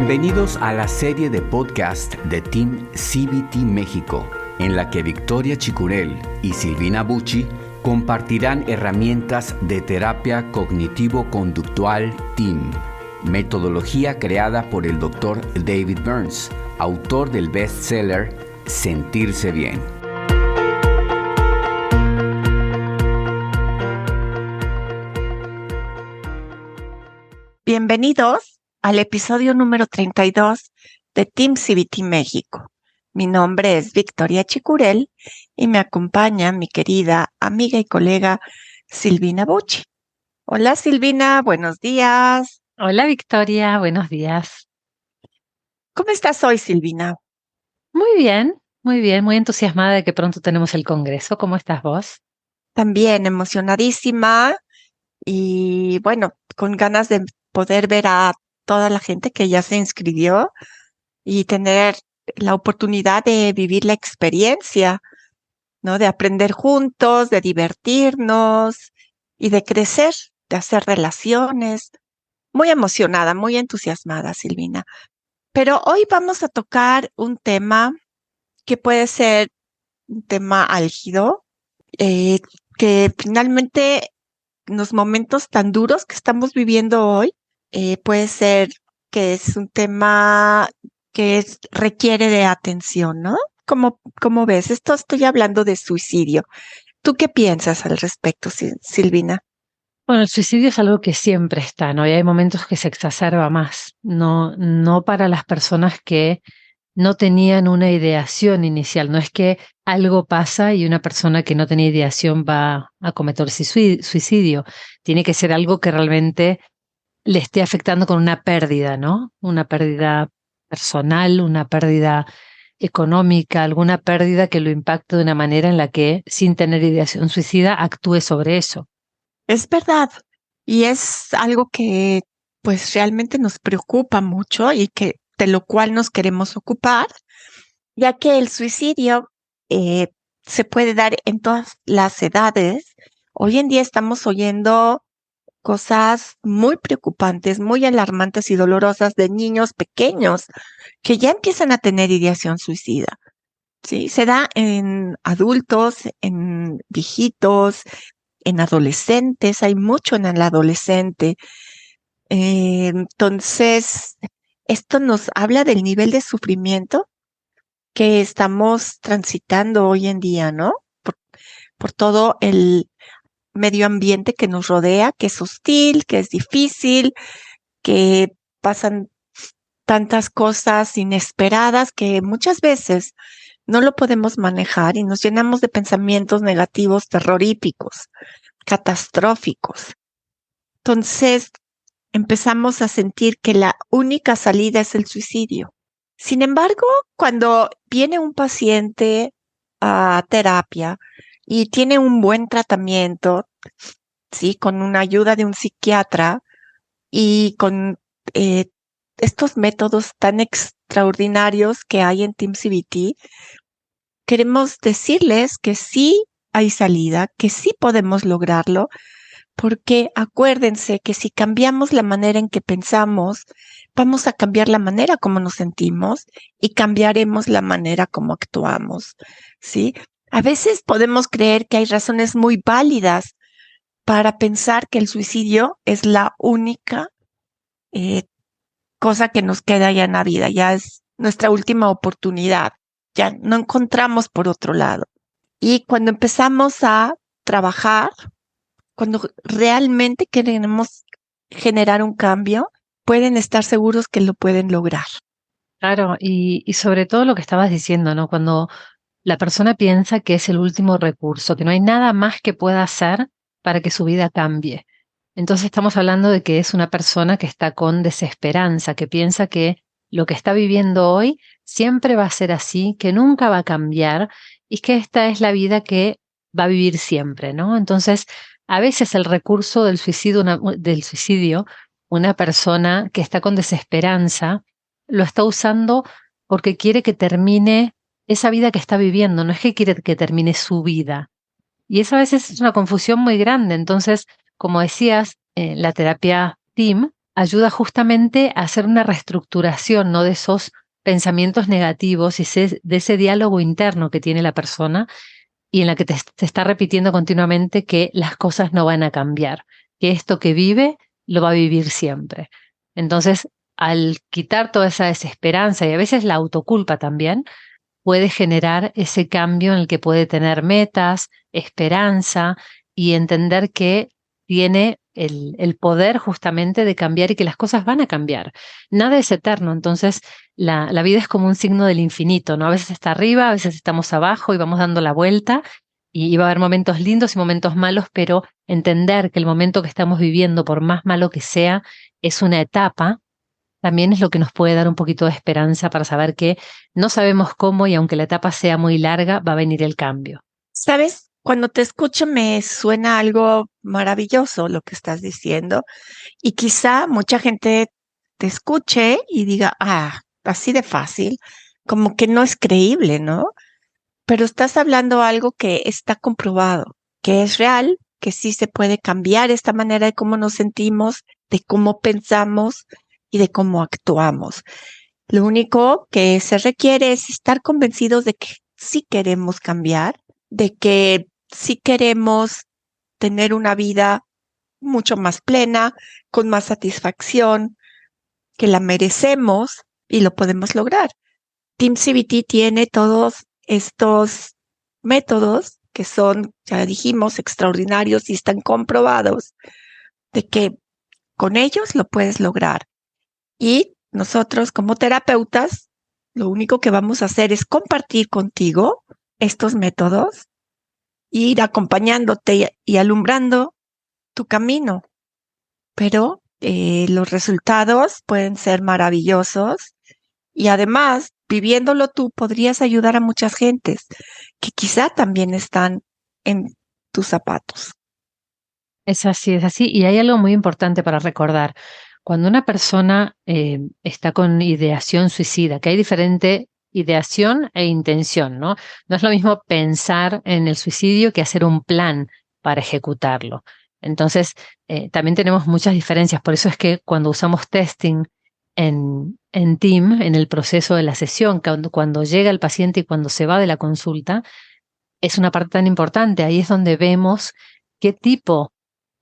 Bienvenidos a la serie de podcast de Team CBT México, en la que Victoria Chicurel y Silvina Bucci compartirán herramientas de terapia cognitivo-conductual TEAM, metodología creada por el Dr. David Burns, autor del bestseller Sentirse Bien. Bienvenidos al episodio número 32 de Team CBT México. Mi nombre es Victoria Chicurel y me acompaña mi querida amiga y colega Silvina Bucci. Hola Silvina, buenos días. Hola Victoria, buenos días. ¿Cómo estás hoy, Silvina? Muy muy entusiasmada de que pronto tenemos el congreso. ¿Cómo estás vos? También emocionadísima y bueno, con ganas de poder ver a toda la gente que ya se inscribió y tener la oportunidad de vivir la experiencia, ¿no? De aprender juntos, de divertirnos y de crecer, de hacer relaciones. Muy emocionada, muy entusiasmada, Silvina. Pero hoy vamos a tocar un tema que puede ser un tema álgido, que finalmente en los momentos tan duros que estamos viviendo hoy, puede ser que es un tema que requiere de atención, ¿no? ¿Cómo ves? Estoy hablando de suicidio. ¿Tú qué piensas al respecto, Silvina? Bueno, el suicidio es algo que siempre está, ¿no? Y hay momentos que se exacerba más, no para las personas que no tenían una ideación inicial. No es que algo pasa y una persona que no tenía ideación va a cometer suicidio. Tiene que ser algo que realmente le esté afectando con una pérdida, ¿no? Una pérdida personal, una pérdida económica, alguna pérdida que lo impacte de una manera en la que, sin tener ideación suicida, actúe sobre eso. Es verdad. Y es algo que pues realmente nos preocupa mucho y que de lo cual nos queremos ocupar, ya que el suicidio eh, se puede dar en todas las edades. Hoy en día estamos oyendo cosas muy preocupantes, muy alarmantes y dolorosas de niños pequeños que ya empiezan a tener ideación suicida. Sí, se da en adultos, en viejitos, en adolescentes, hay mucho en el adolescente. Entonces, esto nos habla del nivel de sufrimiento que estamos transitando hoy en día, ¿no? Por todo el medio ambiente que nos rodea, que es hostil, que es difícil, que pasan tantas cosas inesperadas que muchas veces no lo podemos manejar y nos llenamos de pensamientos negativos, terroríficos, catastróficos. Entonces, empezamos a sentir que la única salida es el suicidio. Sin embargo, cuando viene un paciente a terapia y tiene un buen tratamiento, sí, con una ayuda de un psiquiatra y con eh, estos métodos tan extraordinarios que hay en Team CBT, queremos decirles que sí hay salida, que sí podemos lograrlo, porque acuérdense que si cambiamos la manera en que pensamos, vamos a cambiar la manera como nos sentimos y cambiaremos la manera como actuamos, ¿sí? A veces podemos creer que hay razones muy válidas para pensar que el suicidio es la única eh, cosa que nos queda ya en la vida, ya es nuestra última oportunidad, ya no encontramos por otro lado. Y cuando empezamos a trabajar, cuando realmente queremos generar un cambio, pueden estar seguros que lo pueden lograr. Claro, y sobre todo lo que estabas diciendo, ¿no? Cuando la persona piensa que es el último recurso, que no hay nada más que pueda hacer para que su vida cambie. Entonces estamos hablando de que es una persona que está con desesperanza, que piensa que lo que está viviendo hoy siempre va a ser así, que nunca va a cambiar y que esta es la vida que va a vivir siempre, ¿no? Entonces, a veces el recurso del suicidio, una persona que está con desesperanza, lo está usando porque quiere que termine esa vida que está viviendo, no es que quiere que termine su vida. Y eso a veces es una confusión muy grande. Entonces, como decías, la terapia TEAM ayuda justamente a hacer una reestructuración, ¿no?, de esos pensamientos negativos y de ese diálogo interno que tiene la persona y en la que te está repitiendo continuamente que las cosas no van a cambiar, que esto que vive lo va a vivir siempre. Entonces, al quitar toda esa desesperanza y a veces la autoculpa también, puede generar ese cambio en el que puede tener metas, esperanza y entender que tiene el poder justamente de cambiar y que las cosas van a cambiar. Nada es eterno, entonces la vida es como un signo del infinito, ¿no? A veces está arriba, a veces estamos abajo y vamos dando la vuelta y va a haber momentos lindos y momentos malos, pero entender que el momento que estamos viviendo, por más malo que sea, es una etapa también es lo que nos puede dar un poquito de esperanza para saber que no sabemos cómo y aunque la etapa sea muy larga, va a venir el cambio. ¿Sabes? Cuando te escucho me suena algo maravilloso lo que estás diciendo y quizá mucha gente te escuche y diga, así de fácil, como que no es creíble, ¿no? Pero estás hablando algo que está comprobado, que es real, que sí se puede cambiar esta manera de cómo nos sentimos, de cómo pensamos y de cómo actuamos. Lo único que se requiere es estar convencidos de que sí queremos cambiar, de que sí queremos tener una vida mucho más plena, con más satisfacción, que la merecemos y lo podemos lograr. Team CBT tiene todos estos métodos que son, ya dijimos, extraordinarios y están comprobados de que con ellos lo puedes lograr. Y nosotros como terapeutas, lo único que vamos a hacer es compartir contigo estos métodos, ir acompañándote y alumbrando tu camino. Pero los resultados pueden ser maravillosos y además, viviéndolo tú, podrías ayudar a muchas gentes que quizá también están en tus zapatos. Es así, es así. Y hay algo muy importante para recordar. Cuando una persona está con ideación suicida, que hay diferente ideación e intención, ¿no? No es lo mismo pensar en el suicidio que hacer un plan para ejecutarlo. Entonces, también tenemos muchas diferencias. Por eso es que cuando usamos testing en team, en el proceso de la sesión, cuando llega el paciente y cuando se va de la consulta, es una parte tan importante. Ahí es donde vemos qué tipo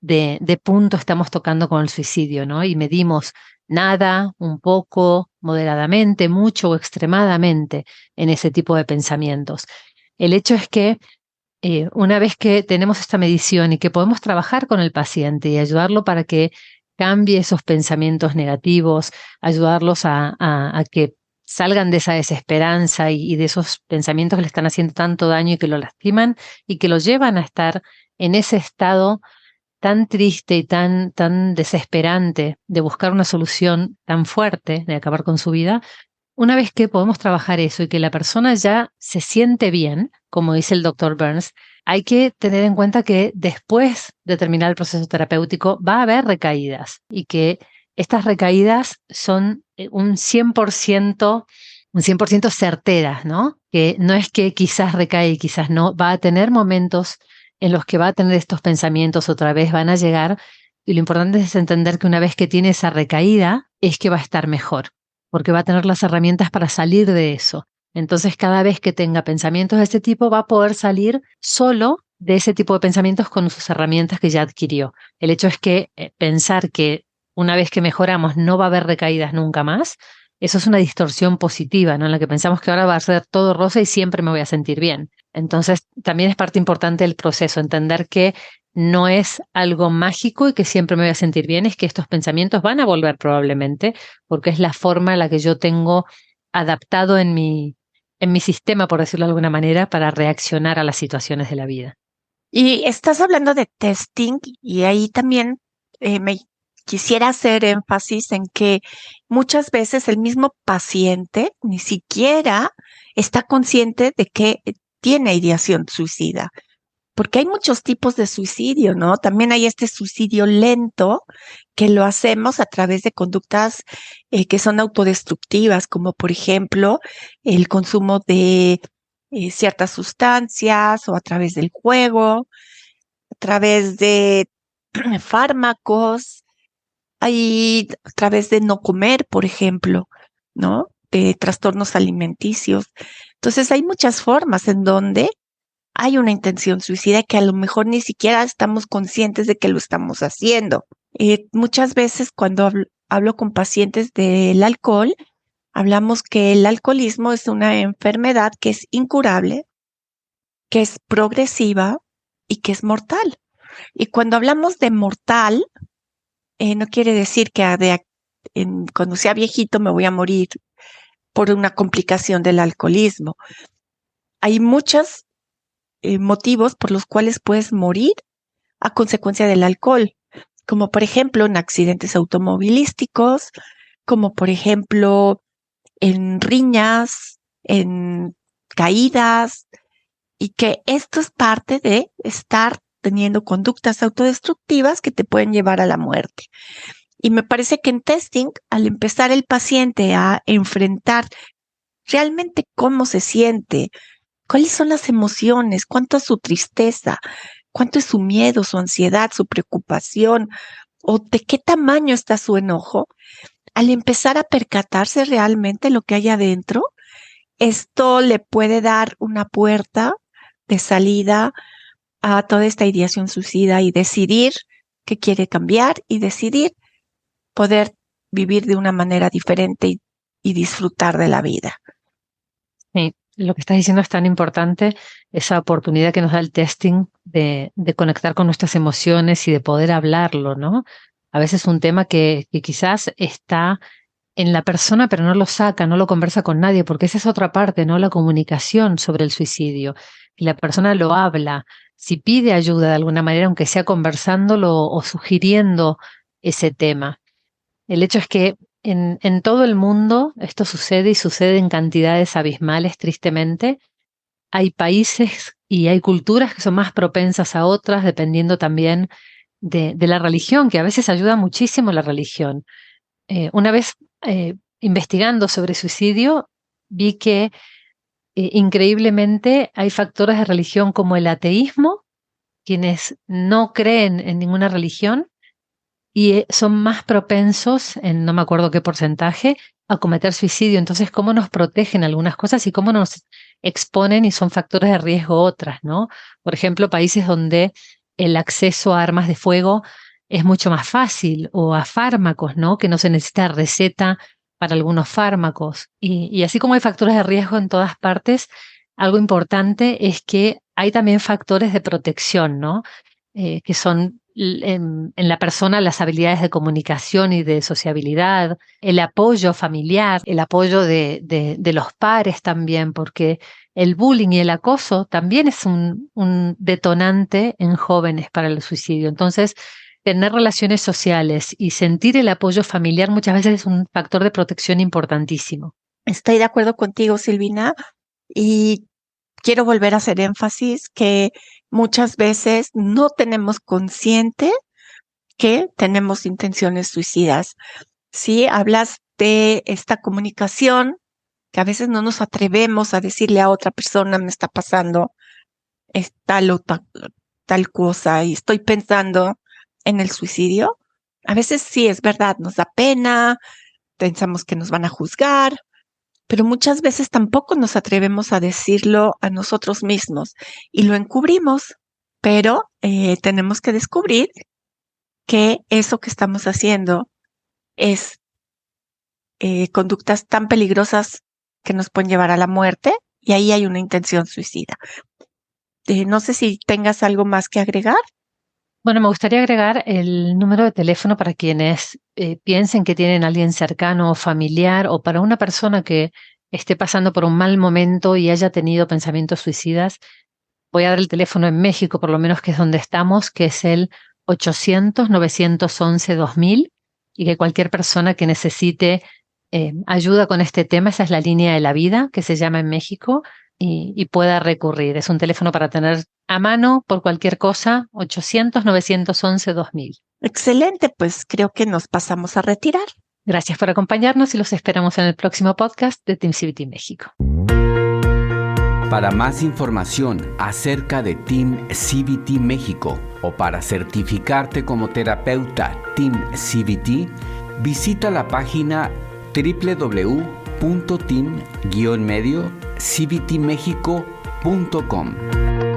de punto estamos tocando con el suicidio, ¿no? Y medimos nada, un poco, moderadamente, mucho o extremadamente en ese tipo de pensamientos. El hecho es que una vez que tenemos esta medición y que podemos trabajar con el paciente y ayudarlo para que cambie esos pensamientos negativos, ayudarlos a que salgan de esa desesperanza y de esos pensamientos que le están haciendo tanto daño y que lo lastiman y que lo llevan a estar en ese estado tan triste y tan desesperante de buscar una solución tan fuerte de acabar con su vida. Una vez que podemos trabajar eso y que la persona ya se siente bien, como dice el doctor Burns, hay que tener en cuenta que después de terminar el proceso terapéutico va a haber recaídas y que estas recaídas son un 100% certeras, ¿no? Que no es que quizás recae y quizás no, va a tener momentos en los que va a tener estos pensamientos otra vez, van a llegar, y lo importante es entender que una vez que tiene esa recaída, es que va a estar mejor, porque va a tener las herramientas para salir de eso. Entonces, cada vez que tenga pensamientos de este tipo, va a poder salir solo de ese tipo de pensamientos con sus herramientas que ya adquirió. El hecho es que pensar que una vez que mejoramos no va a haber recaídas nunca más, eso es una distorsión positiva, ¿no? En la que pensamos que ahora va a ser todo rosa y siempre me voy a sentir bien. Entonces, también es parte importante del proceso, entender que no es algo mágico y que siempre me voy a sentir bien, es que estos pensamientos van a volver probablemente, porque es la forma en la que yo tengo adaptado en mi sistema, por decirlo de alguna manera, para reaccionar a las situaciones de la vida. Y estás hablando de testing y ahí también me quisiera hacer énfasis en que muchas veces el mismo paciente ni siquiera está consciente de que tiene ideación suicida, porque hay muchos tipos de suicidio, ¿no? También hay este suicidio lento que lo hacemos a través de conductas que son autodestructivas, como por ejemplo el consumo de ciertas sustancias o a través del juego, a través de fármacos, hay a través de no comer, por ejemplo, ¿no? De trastornos alimenticios. Entonces hay muchas formas en donde hay una intención suicida que a lo mejor ni siquiera estamos conscientes de que lo estamos haciendo. Muchas veces cuando hablo con pacientes del alcohol, hablamos que el alcoholismo es una enfermedad que es incurable, que es progresiva y que es mortal. Y cuando hablamos de mortal, no quiere decir que cuando sea viejito me voy a morir por una complicación del alcoholismo. Hay muchos motivos por los cuales puedes morir a consecuencia del alcohol, como por ejemplo en accidentes automovilísticos, como por ejemplo en riñas, en caídas, y que esto es parte de estar teniendo conductas autodestructivas que te pueden llevar a la muerte. Y me parece que en testing, al empezar el paciente a enfrentar realmente cómo se siente, cuáles son las emociones, cuánto es su tristeza, cuánto es su miedo, su ansiedad, su preocupación, o de qué tamaño está su enojo, al empezar a percatarse realmente lo que hay adentro, esto le puede dar una puerta de salida a toda esta ideación suicida y decidir que quiere cambiar y decidir poder vivir de una manera diferente y disfrutar de la vida. Sí, lo que estás diciendo es tan importante, esa oportunidad que nos da el testing de conectar con nuestras emociones y de poder hablarlo, ¿no? A veces es un tema que quizás está en la persona, pero no lo saca, no lo conversa con nadie, porque esa es otra parte, ¿no? La comunicación sobre el suicidio. Y la persona lo habla, si pide ayuda de alguna manera, aunque sea conversándolo o sugiriendo ese tema. El hecho es que en todo el mundo esto sucede y sucede en cantidades abismales, tristemente. Hay países y hay culturas que son más propensas a otras, dependiendo también de la religión, que a veces ayuda muchísimo la religión. Una vez investigando sobre suicidio, vi que increíblemente hay factores de religión como el ateísmo, quienes no creen en ninguna religión, y son más propensos, en no me acuerdo qué porcentaje, a cometer suicidio. Entonces, cómo nos protegen algunas cosas y cómo nos exponen y son factores de riesgo otras, ¿no? Por ejemplo, países donde el acceso a armas de fuego es mucho más fácil, o a fármacos, ¿no? Que no se necesita receta para algunos fármacos. Y así como hay factores de riesgo en todas partes, algo importante es que hay también factores de protección, ¿no? Que son en la persona las habilidades de comunicación y de sociabilidad, el apoyo familiar, el apoyo de los pares también, porque el bullying y el acoso también es un detonante en jóvenes para el suicidio. Entonces, tener relaciones sociales y sentir el apoyo familiar muchas veces es un factor de protección importantísimo. Estoy de acuerdo contigo, Silvina, y quiero volver a hacer énfasis que muchas veces no tenemos consciente que tenemos intenciones suicidas. Sí, hablas de esta comunicación que a veces no nos atrevemos a decirle a otra persona, me está pasando tal o tal cosa y estoy pensando en el suicidio. A veces sí es verdad, nos da pena, pensamos que nos van a juzgar, pero muchas veces tampoco nos atrevemos a decirlo a nosotros mismos y lo encubrimos, pero tenemos que descubrir que eso que estamos haciendo es conductas tan peligrosas que nos pueden llevar a la muerte y ahí hay una intención suicida. No sé si tengas algo más que agregar. Bueno, me gustaría agregar el número de teléfono para quienes piensen que tienen a alguien cercano o familiar, o para una persona que esté pasando por un mal momento y haya tenido pensamientos suicidas. Voy a dar el teléfono en México, por lo menos, que es donde estamos, que es el 800-911-2000, y que cualquier persona que necesite ayuda con este tema, esa es la línea de la vida, que se llama en México, y pueda recurrir. Es un teléfono para tener a mano por cualquier cosa, 800-911-2000. Excelente, pues creo que nos pasamos a retirar. Gracias por acompañarnos y los esperamos en el próximo podcast de Team CBT México. Para más información acerca de Team CBT México o para certificarte como terapeuta Team CBT, visita la página www.team-cbtmexico.com.